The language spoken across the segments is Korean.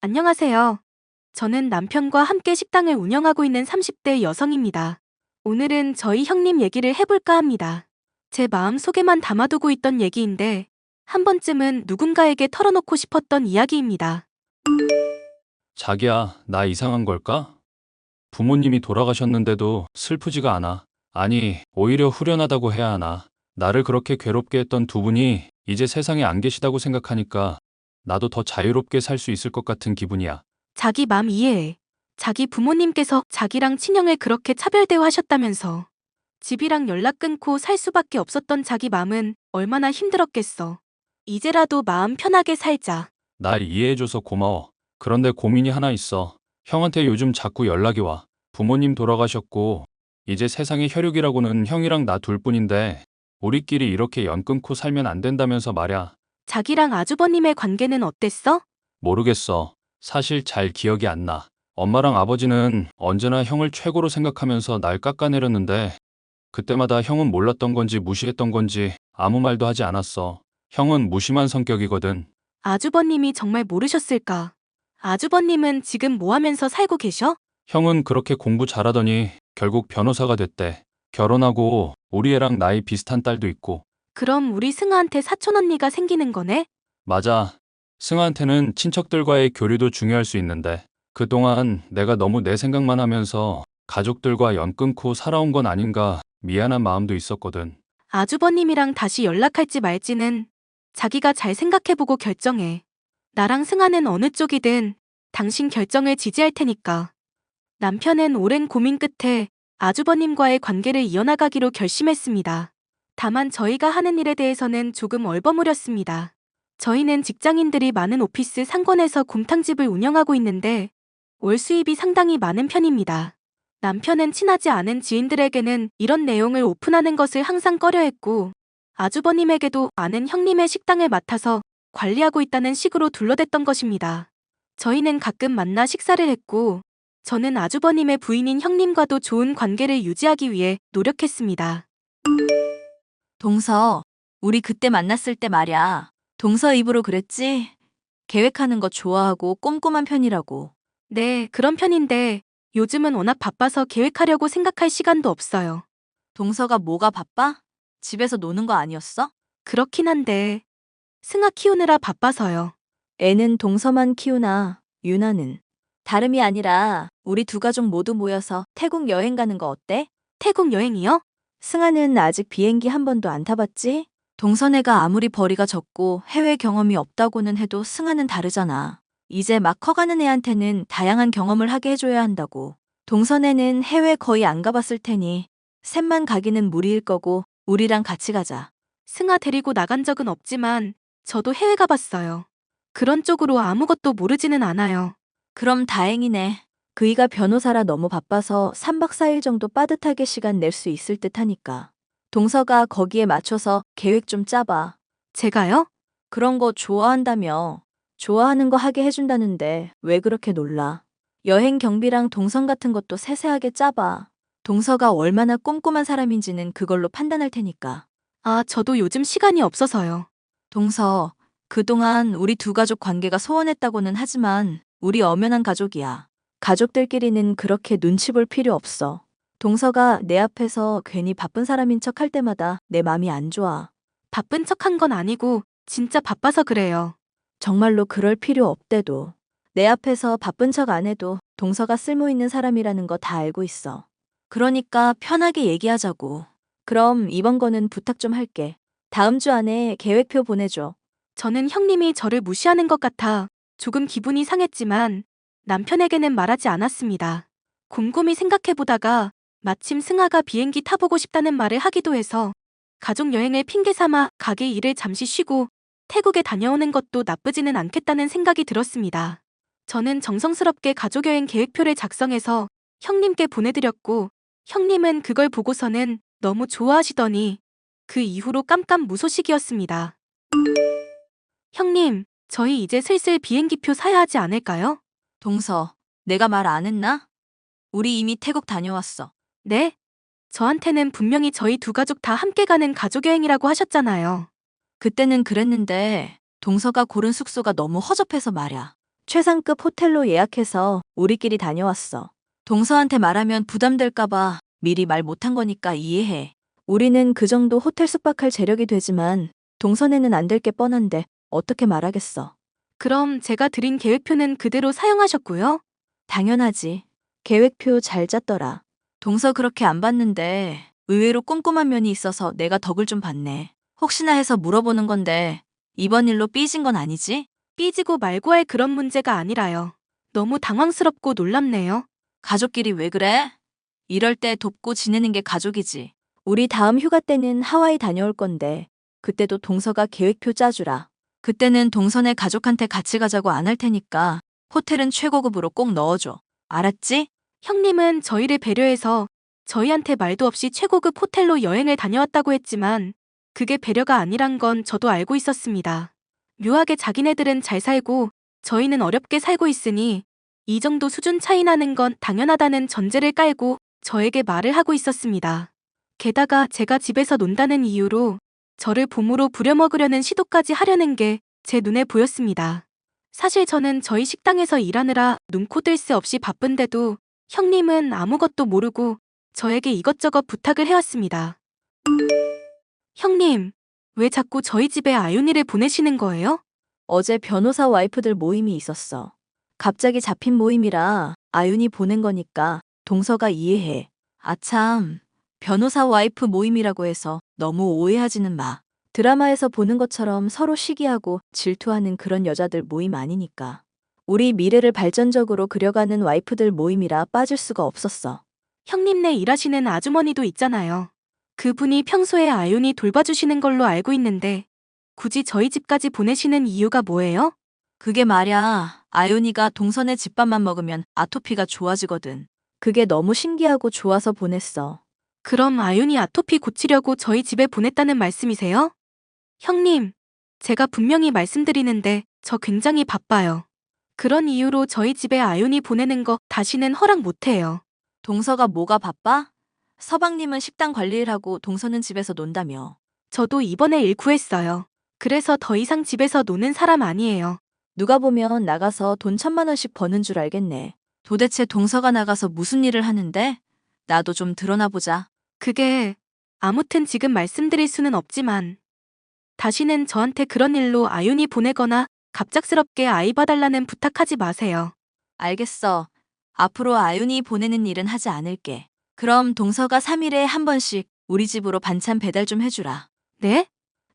안녕하세요. 저는 남편과 함께 식당을 운영하고 있는 30대 여성입니다. 오늘은 저희 형님 얘기를 해볼까 합니다. 제 마음 속에만 담아두고 있던 얘기인데, 한 번쯤은 누군가에게 털어놓고 싶었던 이야기입니다. 자기야, 나 이상한 걸까? 부모님이 돌아가셨는데도 슬프지가 않아. 아니, 오히려 후련하다고 해야 하나. 나를 그렇게 괴롭게 했던 두 분이 이제 세상에 안 계시다고 생각하니까 나도 더 자유롭게 살 수 있을 것 같은 기분이야. 자기 맘 이해해. 자기 부모님께서 자기랑 친형을 그렇게 차별 대우하셨다면서. 집이랑 연락 끊고 살 수밖에 없었던 자기 맘은 얼마나 힘들었겠어. 이제라도 마음 편하게 살자. 날 이해해줘서 고마워. 그런데 고민이 하나 있어. 형한테 요즘 자꾸 연락이 와. 부모님 돌아가셨고, 이제 세상에 혈육이라고는 형이랑 나 둘뿐인데, 우리끼리 이렇게 연 끊고 살면 안 된다면서 말야. 자기랑 아주버님의 관계는 어땠어? 모르겠어. 사실 잘 기억이 안 나. 엄마랑 아버지는 언제나 형을 최고로 생각하면서 날 깎아내렸는데, 그때마다 형은 몰랐던 건지 무시했던 건지 아무 말도 하지 않았어. 형은 무심한 성격이거든. 아주버님이 정말 모르셨을까? 아주버님은 지금 뭐 하면서 살고 계셔? 형은 그렇게 공부 잘하더니 결국 변호사가 됐대. 결혼하고 우리 애랑 나이 비슷한 딸도 있고. 그럼 우리 승아한테 사촌 언니가 생기는 거네? 맞아. 승아한테는 친척들과의 교류도 중요할 수 있는데, 그동안 내가 너무 내 생각만 하면서 가족들과 연 끊고 살아온 건 아닌가 미안한 마음도 있었거든. 아주버님이랑 다시 연락할지 말지는 자기가 잘 생각해보고 결정해. 나랑 승아는 어느 쪽이든 당신 결정을 지지할 테니까. 남편은 오랜 고민 끝에 아주버님과의 관계를 이어나가기로 결심했습니다. 다만 저희가 하는 일에 대해서는 조금 얼버무렸습니다. 저희는 직장인들이 많은 오피스 상권에서 곰탕집을 운영하고 있는데 월 수입이 상당히 많은 편입니다. 남편은 친하지 않은 지인들에게는 이런 내용을 오픈하는 것을 항상 꺼려했고 아주버님에게도 아는 형님의 식당을 맡아서 관리하고 있다는 식으로 둘러댔던 것입니다. 저희는 가끔 만나 식사를 했고 저는 아주버님의 부인인 형님과도 좋은 관계를 유지하기 위해 노력했습니다. 동서, 우리 그때 만났을 때 말야. 동서 입으로 그랬지? 계획하는 거 좋아하고 꼼꼼한 편이라고. 네, 그런 편인데 요즘은 워낙 바빠서 계획하려고 생각할 시간도 없어요. 동서가 뭐가 바빠? 집에서 노는 거 아니었어? 그렇긴 한데 승아 키우느라 바빠서요. 애는 동서만 키우나, 유나는. 다름이 아니라 우리 두 가족 모두 모여서 태국 여행 가는 거 어때? 태국 여행이요? 승아는 아직 비행기 한 번도 안 타봤지? 동서네가 아무리 벌이가 적고 해외 경험이 없다고는 해도 승아는 다르잖아. 이제 막 커가는 애한테는 다양한 경험을 하게 해줘야 한다고. 동서네는 해외 거의 안 가봤을 테니 셋만 가기는 무리일 거고 우리랑 같이 가자. 승아 데리고 나간 적은 없지만 저도 해외 가봤어요. 그런 쪽으로 아무것도 모르지는 않아요. 그럼 다행이네. 그이가 변호사라 너무 바빠서 3박 4일 정도 빠듯하게 시간 낼 수 있을 듯 하니까. 동서가 거기에 맞춰서 계획 좀 짜봐. 제가요? 그런 거 좋아한다며. 좋아하는 거 하게 해준다는데 왜 그렇게 놀라? 여행 경비랑 동선 같은 것도 세세하게 짜봐. 동서가 얼마나 꼼꼼한 사람인지는 그걸로 판단할 테니까. 아, 저도 요즘 시간이 없어서요. 동서, 그동안 우리 두 가족 관계가 소원했다고는 하지만 우리 엄연한 가족이야. 가족들끼리는 그렇게 눈치 볼 필요 없어. 동서가 내 앞에서 괜히 바쁜 사람인 척 할 때마다 내 맘이 안 좋아. 바쁜 척한 건 아니고 진짜 바빠서 그래요. 정말로 그럴 필요 없대도. 내 앞에서 바쁜 척 안 해도 동서가 쓸모 있는 사람이라는 거 다 알고 있어. 그러니까 편하게 얘기하자고. 그럼 이번 거는 부탁 좀 할게. 다음 주 안에 계획표 보내줘. 저는 형님이 저를 무시하는 것 같아 조금 기분이 상했지만 남편에게는 말하지 않았습니다. 곰곰이 생각해보다가 마침 승아가 비행기 타보고 싶다는 말을 하기도 해서 가족 여행을 핑계 삼아 가게 일을 잠시 쉬고 태국에 다녀오는 것도 나쁘지는 않겠다는 생각이 들었습니다. 저는 정성스럽게 가족여행 계획표를 작성해서 형님께 보내드렸고 형님은 그걸 보고서는 너무 좋아하시더니 그 이후로 깜깜무소식이었습니다. 형님, 저희 이제 슬슬 비행기표 사야 하지 않을까요? 동서, 내가 말 안 했나? 우리 이미 태국 다녀왔어. 네? 저한테는 분명히 저희 두 가족 다 함께 가는 가족여행이라고 하셨잖아요. 그때는 그랬는데 동서가 고른 숙소가 너무 허접해서 말야. 최상급 호텔로 예약해서 우리끼리 다녀왔어. 동서한테 말하면 부담될까봐 미리 말 못한 거니까 이해해. 우리는 그 정도 호텔 숙박할 재력이 되지만 동선에는 안 될 게 뻔한데 어떻게 말하겠어. 그럼 제가 드린 계획표는 그대로 사용하셨고요? 당연하지. 계획표 잘 짰더라. 동서 그렇게 안 봤는데 의외로 꼼꼼한 면이 있어서 내가 덕을 좀 봤네. 혹시나 해서 물어보는 건데 이번 일로 삐진 건 아니지? 삐지고 말고 할 그런 문제가 아니라요. 너무 당황스럽고 놀랍네요. 가족끼리 왜 그래? 이럴 때 돕고 지내는 게 가족이지. 우리 다음 휴가 때는 하와이 다녀올 건데 그때도 동서가 계획표 짜주라. 그때는 동선에 가족한테 같이 가자고 안 할 테니까 호텔은 최고급으로 꼭 넣어줘. 알았지? 형님은 저희를 배려해서 저희한테 말도 없이 최고급 호텔로 여행을 다녀왔다고 했지만 그게 배려가 아니란 건 저도 알고 있었습니다. 묘하게 자기네들은 잘 살고 저희는 어렵게 살고 있으니 이 정도 수준 차이 나는 건 당연하다는 전제를 깔고 저에게 말을 하고 있었습니다. 게다가 제가 집에서 논다는 이유로 저를 봄으로 부려먹으려는 시도까지 하려는 게 제 눈에 보였습니다. 사실 저는 저희 식당에서 일하느라 눈코 뜰 새 없이 바쁜데도 형님은 아무것도 모르고 저에게 이것저것 부탁을 해왔습니다. 형님, 왜 자꾸 저희 집에 아윤이를 보내시는 거예요? 어제 변호사 와이프들 모임이 있었어. 갑자기 잡힌 모임이라 아윤이 보낸 거니까 동서가 이해해. 아참, 변호사 와이프 모임이라고 해서 너무 오해하지는 마. 드라마에서 보는 것처럼 서로 시기하고 질투하는 그런 여자들 모임 아니니까. 우리 미래를 발전적으로 그려가는 와이프들 모임이라 빠질 수가 없었어. 형님네 일하시는 아주머니도 있잖아요. 그분이 평소에 아윤이 돌봐주시는 걸로 알고 있는데 굳이 저희 집까지 보내시는 이유가 뭐예요? 그게 말야, 아윤이가 동선의 집밥만 먹으면 아토피가 좋아지거든. 그게 너무 신기하고 좋아서 보냈어. 그럼 아윤이 아토피 고치려고 저희 집에 보냈다는 말씀이세요? 형님, 제가 분명히 말씀드리는데 저 굉장히 바빠요. 그런 이유로 저희 집에 아윤이 보내는 거 다시는 허락 못해요. 동서가 뭐가 바빠? 서방님은 식당 관리를 하고 동서는 집에서 논다며. 저도 이번에 일 구했어요. 그래서 더 이상 집에서 노는 사람 아니에요. 누가 보면 나가서 돈 1,000만 원씩 버는 줄 알겠네. 도대체 동서가 나가서 무슨 일을 하는데? 나도 좀 드러나 보자. 그게 아무튼 지금 말씀드릴 수는 없지만 다시는 저한테 그런 일로 아윤이 보내거나 갑작스럽게 아이 봐달라는 부탁하지 마세요. 알겠어. 앞으로 아윤이 보내는 일은 하지 않을게. 그럼 동서가 3일에 한 번씩 우리 집으로 반찬 배달 좀 해주라. 네?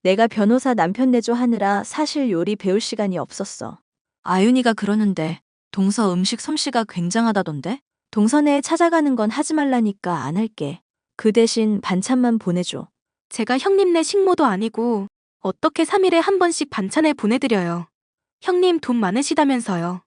내가 변호사 남편 내조 하느라 사실 요리 배울 시간이 없었어. 아윤이가 그러는데 동서 음식 솜씨가 굉장하다던데? 동선에 찾아가는 건 하지 말라니까 안 할게. 그 대신 반찬만 보내줘. 제가 형님네 식모도 아니고 어떻게 3일에 한 번씩 반찬을 보내드려요. 형님 돈 많으시다면서요.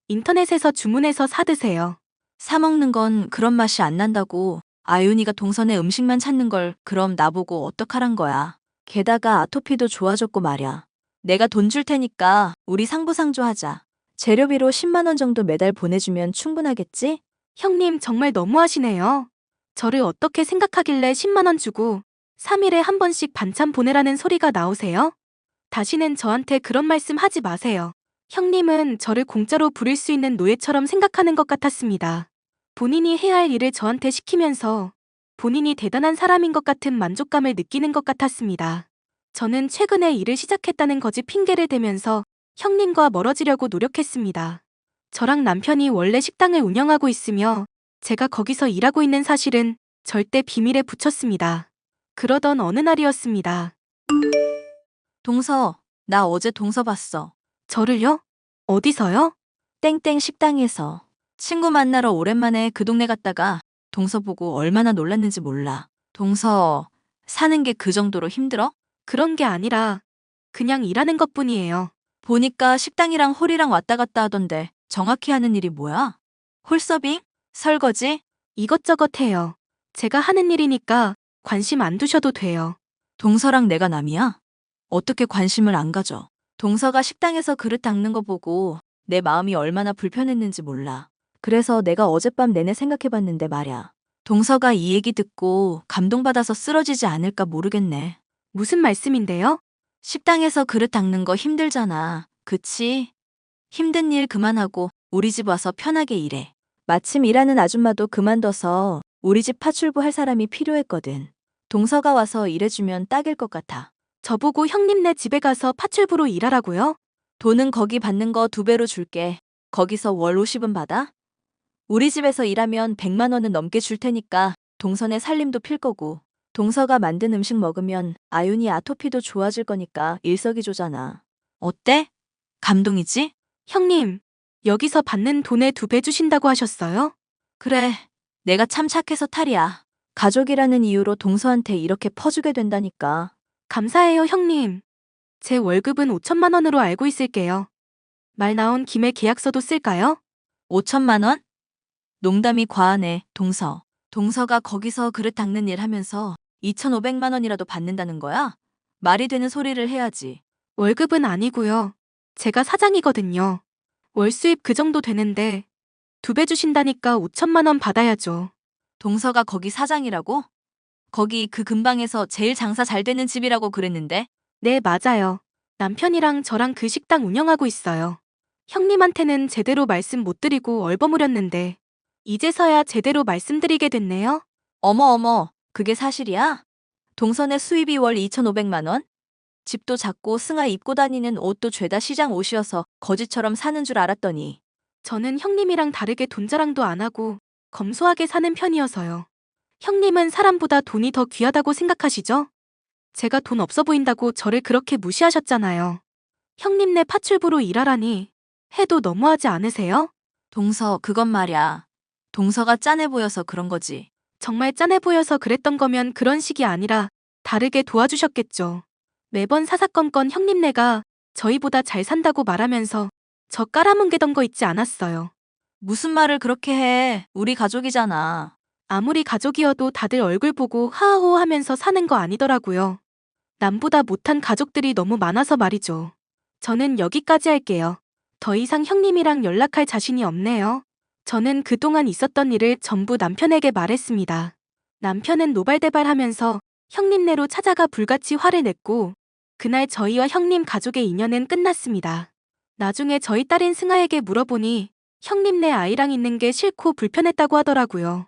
인터넷에서 주문해서 사드세요. 사 먹는 건 그런 맛이 안 난다고. 아윤이가 동선에 음식만 찾는 걸 그럼 나보고 어떡하란 거야. 게다가 아토피도 좋아졌고 말야. 내가 돈 줄 테니까 우리 상부상조하자. 재료비로 10만 원 정도 매달 보내주면 충분하겠지? 형님 정말 너무하시네요. 저를 어떻게 생각하길래 10만 원 주고 3일에 한 번씩 반찬 보내라는 소리가 나오세요? 다시는 저한테 그런 말씀 하지 마세요. 형님은 저를 공짜로 부릴 수 있는 노예처럼 생각하는 것 같았습니다. 본인이 해야 할 일을 저한테 시키면서 본인이 대단한 사람인 것 같은 만족감을 느끼는 것 같았습니다. 저는 최근에 일을 시작했다는 거짓 핑계를 대면서 형님과 멀어지려고 노력했습니다. 저랑 남편이 원래 식당을 운영하고 있으며 제가 거기서 일하고 있는 사실은 절대 비밀에 붙였습니다. 그러던 어느 날이었습니다. 동서, 나 어제 동서 봤어. 저를요? 어디서요? 땡땡 식당에서. 친구 만나러 오랜만에 그 동네 갔다가 동서 보고 얼마나 놀랐는지 몰라. 동서, 사는 게 그 정도로 힘들어? 그런 게 아니라 그냥 일하는 것뿐이에요. 보니까 식당이랑 홀이랑 왔다 갔다 하던데 정확히 하는 일이 뭐야? 홀서빙? 설거지? 이것저것 해요. 제가 하는 일이니까 관심 안 두셔도 돼요. 동서랑 내가 남이야? 어떻게 관심을 안 가져? 동서가 식당에서 그릇 닦는 거 보고 내 마음이 얼마나 불편했는지 몰라. 그래서 내가 어젯밤 내내 생각해봤는데 말야. 동서가 이 얘기 듣고 감동받아서 쓰러지지 않을까 모르겠네. 무슨 말씀인데요? 식당에서 그릇 닦는 거 힘들잖아. 그치? 힘든 일 그만하고 우리 집 와서 편하게 일해. 마침 일하는 아줌마도 그만둬서 우리 집 파출부 할 사람이 필요했거든. 동서가 와서 일해주면 딱일 것 같아. 저보고 형님네 집에 가서 파출부로 일하라고요? 돈은 거기 받는 거 2배로 줄게. 거기서 월 50은 받아? 우리 집에서 일하면 100만 원은 넘게 줄 테니까 동선의 살림도 필 거고. 동서가 만든 음식 먹으면 아윤이 아토피도 좋아질 거니까 일석이조잖아. 어때? 감동이지? 형님, 여기서 받는 돈의 2배 주신다고 하셨어요? 그래. 내가 참 착해서 탈이야. 가족이라는 이유로 동서한테 이렇게 퍼주게 된다니까. 감사해요, 형님. 제 월급은 5천만 원으로 알고 있을게요. 말 나온 김에 계약서도 쓸까요? 5천만 원? 농담이 과하네, 동서. 동서가 거기서 그릇 닦는 일 하면서 2,500만 원이라도 받는다는 거야? 말이 되는 소리를 해야지. 월급은 아니고요. 제가 사장이거든요. 월 수입 그 정도 되는데 2배 주신다니까 5천만 원 받아야죠. 동서가 거기 사장이라고? 거기 그 근방에서 제일 장사 잘 되는 집이라고 그랬는데? 네, 맞아요. 남편이랑 저랑 그 식당 운영하고 있어요. 형님한테는 제대로 말씀 못 드리고 얼버무렸는데 이제서야 제대로 말씀드리게 됐네요. 어머, 그게 사실이야? 동선의 수입이 월 2,500만 원? 집도 작고 승아 입고 다니는 옷도 죄다 시장 옷이어서 거지처럼 사는 줄 알았더니. 저는 형님이랑 다르게 돈 자랑도 안 하고 검소하게 사는 편이어서요. 형님은 사람보다 돈이 더 귀하다고 생각하시죠? 제가 돈 없어 보인다고 저를 그렇게 무시하셨잖아요. 형님네 파출부로 일하라니 해도 너무하지 않으세요? 동서, 그건 말야. 동서가 짠해 보여서 그런 거지. 정말 짠해 보여서 그랬던 거면 그런 식이 아니라 다르게 도와주셨겠죠. 매번 사사건건 형님네가 저희보다 잘 산다고 말하면서 저 깔아뭉개던 거 있지 않았어요. 무슨 말을 그렇게 해. 우리 가족이잖아. 아무리 가족이어도 다들 얼굴 보고 하하호 하면서 사는 거 아니더라고요. 남보다 못한 가족들이 너무 많아서 말이죠. 저는 여기까지 할게요. 더 이상 형님이랑 연락할 자신이 없네요. 저는 그동안 있었던 일을 전부 남편에게 말했습니다. 남편은 노발대발하면서 형님네로 찾아가 불같이 화를 냈고 그날 저희와 형님 가족의 인연은 끝났습니다. 나중에 저희 딸인 승아에게 물어보니 형님네 아이랑 있는 게 싫고 불편했다고 하더라고요.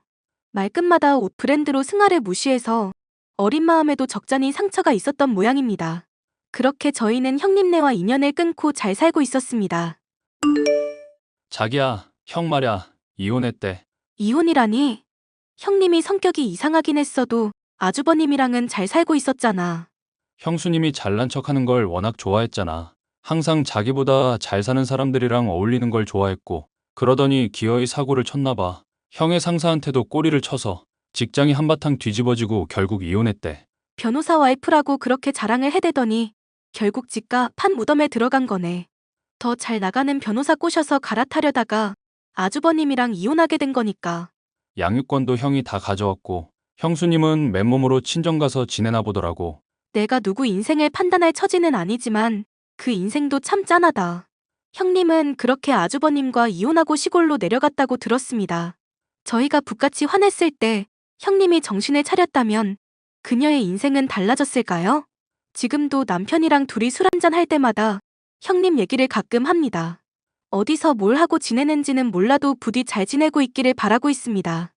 말끝마다 옷 브랜드로 승아를 무시해서 어린 마음에도 적잖이 상처가 있었던 모양입니다. 그렇게 저희는 형님네와 인연을 끊고 잘 살고 있었습니다. 자기야, 형 말야, 이혼했대. 이혼이라니? 형님이 성격이 이상하긴 했어도 아주버님이랑은 잘 살고 있었잖아. 형수님이 잘난 척하는 걸 워낙 좋아했잖아. 항상 자기보다 잘 사는 사람들이랑 어울리는 걸 좋아했고, 그러더니 기어이 사고를 쳤나 봐. 형의 상사한테도 꼬리를 쳐서 직장이 한바탕 뒤집어지고 결국 이혼했대. 변호사 와이프라고 그렇게 자랑을 해대더니 결국 집가 판 무덤에 들어간 거네. 더 잘 나가는 변호사 꼬셔서 갈아타려다가 아주버님이랑 이혼하게 된 거니까. 양육권도 형이 다 가져왔고, 형수님은 맨몸으로 친정 가서 지내나 보더라고. 내가 누구 인생을 판단할 처지는 아니지만 그 인생도 참 짠하다. 형님은 그렇게 아주버님과 이혼하고 시골로 내려갔다고 들었습니다. 저희가 북같이 화냈을 때 형님이 정신을 차렸다면 그녀의 인생은 달라졌을까요? 지금도 남편이랑 둘이 술 한잔 할 때마다 형님 얘기를 가끔 합니다. 어디서 뭘 하고 지내는지는 몰라도 부디 잘 지내고 있기를 바라고 있습니다.